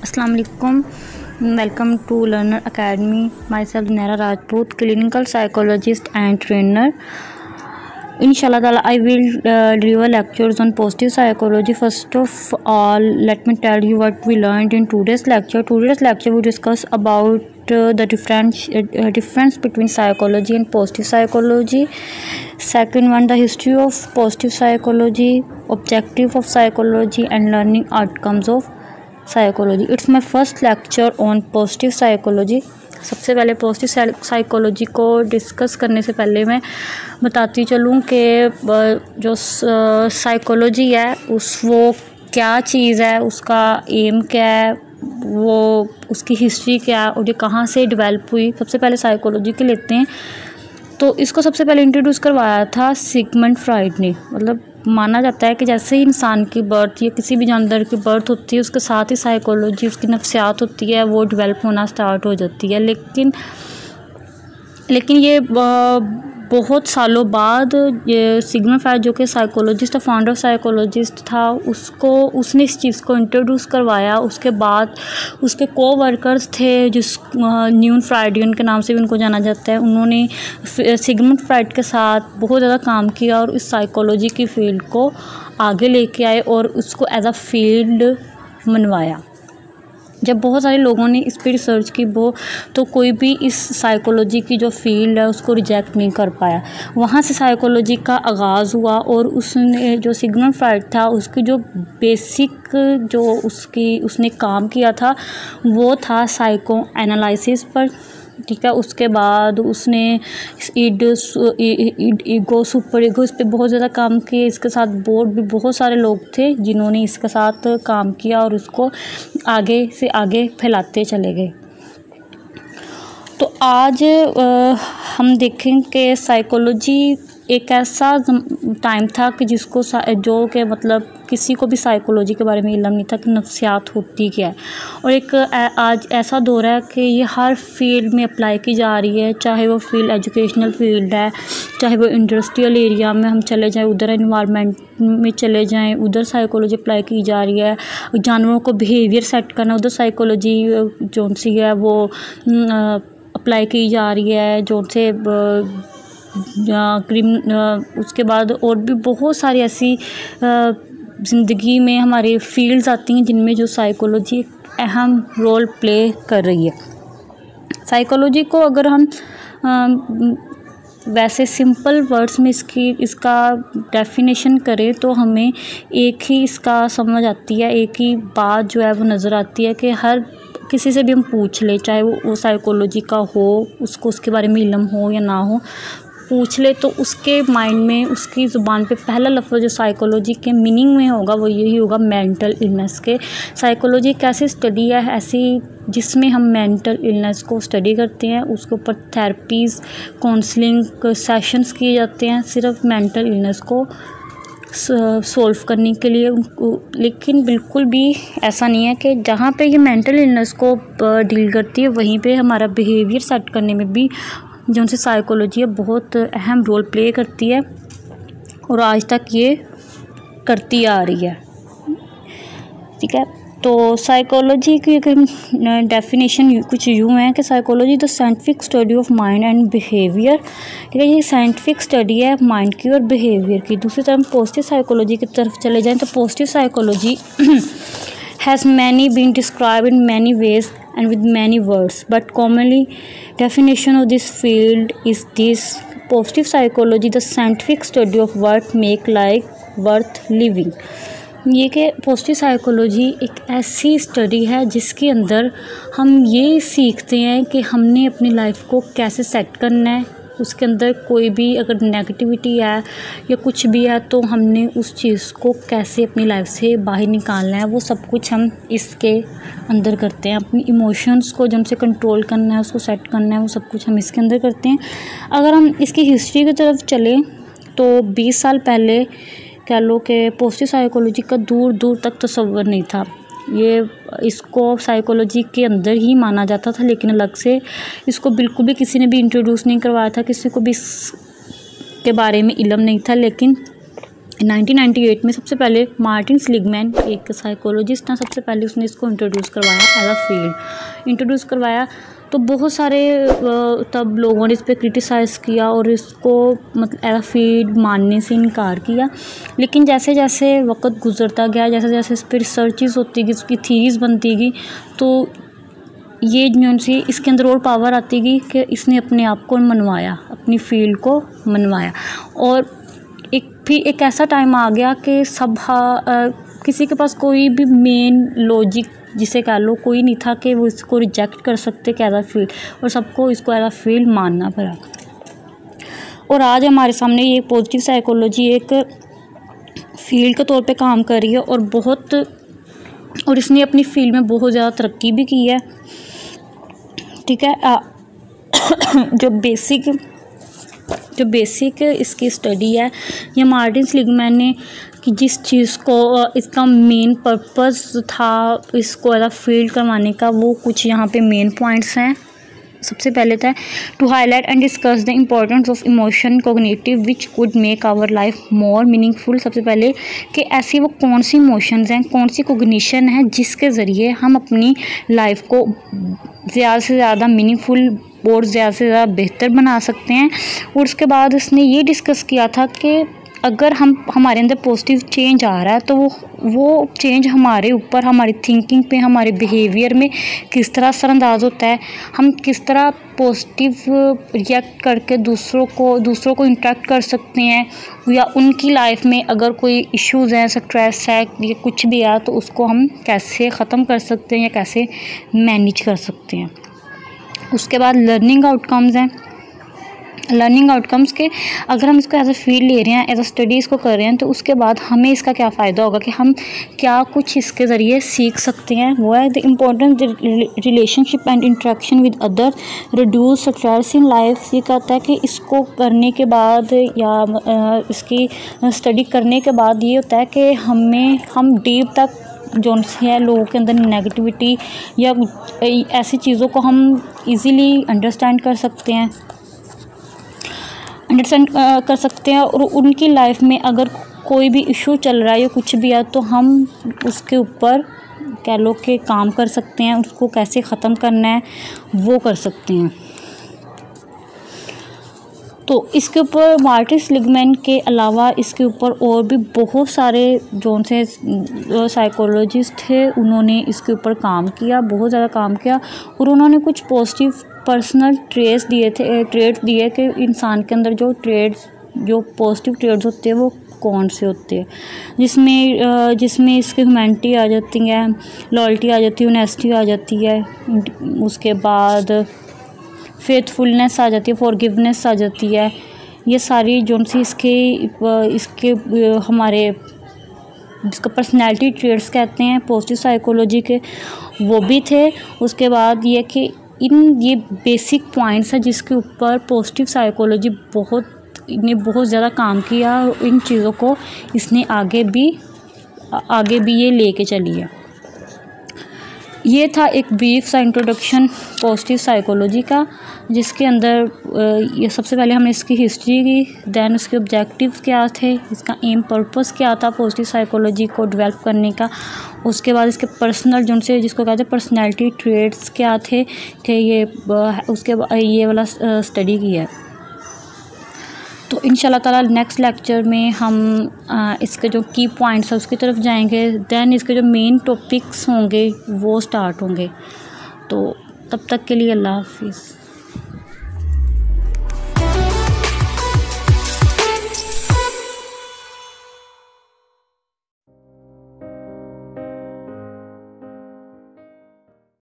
अस्सलाम वालेकुम, welcome to learner academy. Myself Naira Rajput, clinical psychologist and trainer. Inshallah ta'ala, I will deliver lectures on positive psychology. First of all, let me tell you what we learned in today's lecture. Today's lecture we discuss about the difference between psychology and positive psychology. Second one, the history of positive psychology, objective of psychology, and learning outcomes of psychology. It's my first lecture on positive psychology. सबसे पहले positive psychology को discuss करने से पहले मैं बताती चलूँ कि जो साइकोलॉजी है वो क्या चीज़ है, उसका एम क्या है, वो उसकी हिस्ट्री क्या है और ये कहाँ से डेवलप हुई। सबसे पहले साइकोलॉजी के लेते हैं। तो इसको सबसे पहले इंट्रोड्यूस करवाया था सिगमंड फ्राइड ने। मतलब माना जाता है कि जैसे ही इंसान की बर्थ या किसी भी जानवर की बर्थ होती है, उसके साथ ही साइकोलॉजी, उसकी नफ्सियात होती है, वो डेवलप होना स्टार्ट हो जाती है। लेकिन ये बहुत सालों बाद ये सिगमंड फ्राइड, जो कि साइकोलॉजिस्ट था, फाउंडर ऑफ साइकोलॉजिस्ट था, उसने इस चीज़ को इंट्रोड्यूस करवाया। उसके बाद उसके को-वर्कर्स थे जिस न्यून फ्राइडियन के नाम से भी उनको जाना जाता है, उन्होंने सिगमंड फ्राइड के साथ बहुत ज़्यादा काम किया और इस साइकोलॉजी की फील्ड को आगे लेके आए और उसको एज अ फील्ड मनवाया। जब बहुत सारे लोगों ने इस पर रिसर्च की तो कोई भी इस साइकोलॉजी की जो फील्ड है उसको रिजेक्ट नहीं कर पाया। वहाँ से साइकोलॉजी का आगाज़ हुआ और उसने जो सिगमंड फ्राइड था उसकी जो बेसिक जो उसने काम किया था वो था साइको एनालिसिस पर। ठीक है, उसके बाद उसने ईगो, सुपर ईगो, इस पर बहुत ज़्यादा काम किया। इसके साथ बोर्ड भी बहुत सारे लोग थे जिन्होंने इसके साथ काम किया और उसको आगे से आगे फैलाते चले गए। तो आज हम देखें कि साइकोलॉजी एक ऐसा टाइम था कि जो कि मतलब किसी को भी साइकोलॉजी के बारे में इल्म नहीं था कि नफ्सियात होती क्या है। और एक आज ऐसा दौर है कि ये हर फील्ड में अप्लाई की जा रही है, चाहे वो फील्ड एजुकेशनल फील्ड है, चाहे वो इंडस्ट्रियल एरिया में हम चले जाएं, उधर एनवायरनमेंट में चले जाएं, उधर साइकोलॉजी अप्लाई की जा रही है। जानवरों को बिहेवियर सेट करना, उधर साइकोलॉजी जो सी है वो अप्लाई की जा रही है, जो से उसके बाद और भी बहुत सारी ऐसी ज़िंदगी में हमारे फील्ड्स आती हैं जिनमें जो साइकोलॉजी अहम रोल प्ले कर रही है। साइकोलॉजी को अगर हम वैसे सिंपल वर्ड्स में इसका डेफिनेशन करें तो हमें एक ही इसका समझ आती है, एक ही बात जो है वो नज़र आती है कि हर किसी से भी हम पूछ ले, चाहे वो साइकोलॉजी का हो, उसको उसके बारे में इल्म हो या ना हो, पूछ ले तो उसके माइंड में, उसकी ज़ुबान पे पहला लफ्ज़ जो साइकोलॉजी के मीनिंग में होगा वो यही होगा मेंटल इलनेस के। साइकोलॉजी एक ऐसी स्टडी है ऐसी जिसमें हम मेंटल इलनेस को स्टडी करते हैं, उसके ऊपर थेरेपीज़, काउंसलिंग सेशंस किए जाते हैं सिर्फ मेंटल इलनेस को सॉल्व करने के लिए। लेकिन बिल्कुल भी ऐसा नहीं है कि जहाँ पे ये मेंटल इलनेस को डील करती है वहीं पे हमारा बिहेवियर सेट करने में भी जो उनसे साइकोलॉजी है बहुत अहम रोल प्ले करती है और आज तक ये करती आ रही है। ठीक है, तो साइकोलॉजी की डेफिनेशन कुछ यूँ है कि psychology the scientific study of mind and behaviour. ठीक है, ये साइंटिफिक स्टडी है माइंड की और बिहेवियर की। दूसरी तरफ पॉजिटिव साइकोलॉजी की तरफ चले जाएँ तो positive psychology has many been described in many ways and with many words, but commonly definition of this field is this: positive psychology, the scientific study of what make life worth living। ये कि positive psychology एक ऐसी study है जिसके अंदर हम ये सीखते हैं कि हमने अपनी लाइफ को कैसे सेट करना है। उसके अंदर कोई भी अगर नेगेटिविटी है या कुछ भी है तो हमने उस चीज़ को कैसे अपनी लाइफ से बाहर निकालना है, वो सब कुछ हम इसके अंदर करते हैं। अपनी इमोशंस को जो हमसे कंट्रोल करना है, उसको सेट करना है, वो सब कुछ हम इसके अंदर करते हैं। अगर हम इसकी हिस्ट्री की तरफ चलें तो 20 साल पहले कह लो कि पॉजिटिव साइकोलॉजी का दूर दूर तक तस्वर नहीं था। इसको साइकोलॉजी के अंदर ही माना जाता था, लेकिन अलग से इसको बिल्कुल भी किसी ने भी इंट्रोड्यूस नहीं करवाया था, किसी को भी इसके बारे में इल्म नहीं था। लेकिन 1998 में सबसे पहले मार्टिन सीलिग्मैन एक साइकोलॉजिस्ट था, सबसे पहले उसने इसको इंट्रोड्यूस करवाया एज अ फील्ड इंट्रोड्यूस करवाया। तो बहुत सारे तब लोगों ने इस पर क्रिटिसाइज़ किया और इसको मतलब एज अ फील्ड मानने से इनकार किया। लेकिन जैसे जैसे वक्त गुजरता गया, जैसे जैसे इस पर रिसर्चेस होती गई, इसकी थीरीज़ बनती गई, तो ये जो सी इसके अंदर और पावर आती गई कि इसने अपने आप को मनवाया, अपनी फील्ड को मनवाया। और फिर एक ऐसा टाइम आ गया कि किसी के पास कोई भी मेन लॉजिक जिसे कह लो कोई नहीं था कि वो इसको रिजेक्ट कर सकते एज अ फील्ड, और सबको इसको एज अ फील्ड मानना पड़ा। और आज हमारे सामने ये पॉजिटिव साइकोलॉजी एक फील्ड के तौर पे काम कर रही है और इसने अपनी फील्ड में बहुत ज़्यादा तरक्की भी की है। ठीक है। जो बेसिक इसकी स्टडी है, ये मार्टिन सीलिग्मैन ने कि जिस चीज़ को इसका मेन पर्पस था इसको एज अ फील्ड करवाने का, वो कुछ यहाँ पे मेन पॉइंट्स हैं। सबसे पहले था to highlight and discuss the importance of emotion cognitive which could make our life more meaningful. सबसे पहले कि ऐसी वो कौन सी इमोशंस हैं, कौन सी कोग्निशन है जिसके ज़रिए हम अपनी लाइफ को ज़्यादा से ज़्यादा मीनिंगफुल और ज़्यादा से ज़्यादा बेहतर बना सकते हैं। और उसके बाद उसने ये डिस्कस किया था कि अगर हमारे अंदर पॉजिटिव चेंज आ रहा है तो वो चेंज हमारे ऊपर, हमारी थिंकिंग पे, हमारे बिहेवियर में किस तरह असरअंदाज होता है, हम किस तरह पॉजिटिव रिएक्ट करके दूसरों को इंटरेक्ट कर सकते हैं, या उनकी लाइफ में अगर कोई इश्यूज़ हैं, स्ट्रेस है या कुछ भी है, तो उसको हम कैसे ख़त्म कर सकते हैं या कैसे मैनेज कर सकते हैं। उसके बाद लर्निंग आउटकम्स हैं। लर्निंग आउटकम्स के अगर हम इसको एज अ फील्ड ले रहे हैं, एज अ स्टडी इसको कर रहे हैं, तो उसके बाद हमें इसका क्या फ़ायदा होगा कि हम क्या कुछ इसके ज़रिए सीख सकते हैं। वो है the important relationship and interaction with other, reduce stress in life. ये कहता है कि इसको करने के बाद या इसकी स्टडी करने के बाद ये होता है कि हम डीप तक जो है लोगों के अंदर नेगेटिविटी या ऐसी चीज़ों को हम इजीली अंडरस्टैंड कर सकते हैं और उनकी लाइफ में अगर कोई भी इशू चल रहा है या कुछ भी है, तो हम उसके ऊपर कह लो कि काम कर सकते हैं, उसको कैसे ख़त्म करना है वो कर सकते हैं। तो इसके ऊपर मार्टिन सीलिग्मैन के अलावा इसके ऊपर और भी बहुत सारे जो से साइकोलॉजिस्ट थे, उन्होंने इसके ऊपर काम किया, बहुत ज़्यादा काम किया, और उन्होंने कुछ पॉजिटिव पर्सनल ट्रेड्स दिए कि इंसान के अंदर जो पॉजिटिव ट्रेड्स होते हैं वो कौन से होते हैं, जिसमें इसकी ह्यूमैनिटी आ जाती है, लॉयल्टी आ जाती है, ऑनेस्टी आ जाती है, उसके बाद फेथफुलनेस आ जाती है, फॉरगिवनेस आ जाती है। ये सारी जो सी इसके हमारे जिसको पर्सनैलिटी ट्रेड्स कहते हैं पॉजिटिव साइकोलॉजी के, वो भी थे। उसके बाद ये कि ये बेसिक पॉइंट्स हैं जिसके ऊपर पॉजिटिव साइकोलॉजी ने बहुत ज़्यादा काम किया, और इन चीज़ों को इसने आगे भी ये लेके चली है। ये था एक ब्रीफ सा इंट्रोडक्शन पॉजिटिव साइकोलॉजी का, जिसके अंदर ये सबसे पहले हमने इसकी हिस्ट्री की, दैन उसके ऑब्जेक्टिव्स क्या थे, इसका एम पर्पस क्या था पॉजिटिव साइकोलॉजी को डेवलप करने का। उसके बाद इसके पर्सनल जिसको कहते हैं पर्सनैलिटी ट्रेड्स क्या थे ये उसके ये वाला स्टडी की है। तो इंशाल्लाह ताला नेक्स्ट लेक्चर में हम इसके जो की पॉइंट्स है उसकी तरफ जाएंगे, दैन इसके जो मेन टॉपिक्स होंगे वो स्टार्ट होंगे। तो तब तक के लिए अल्लाह हाफिज़।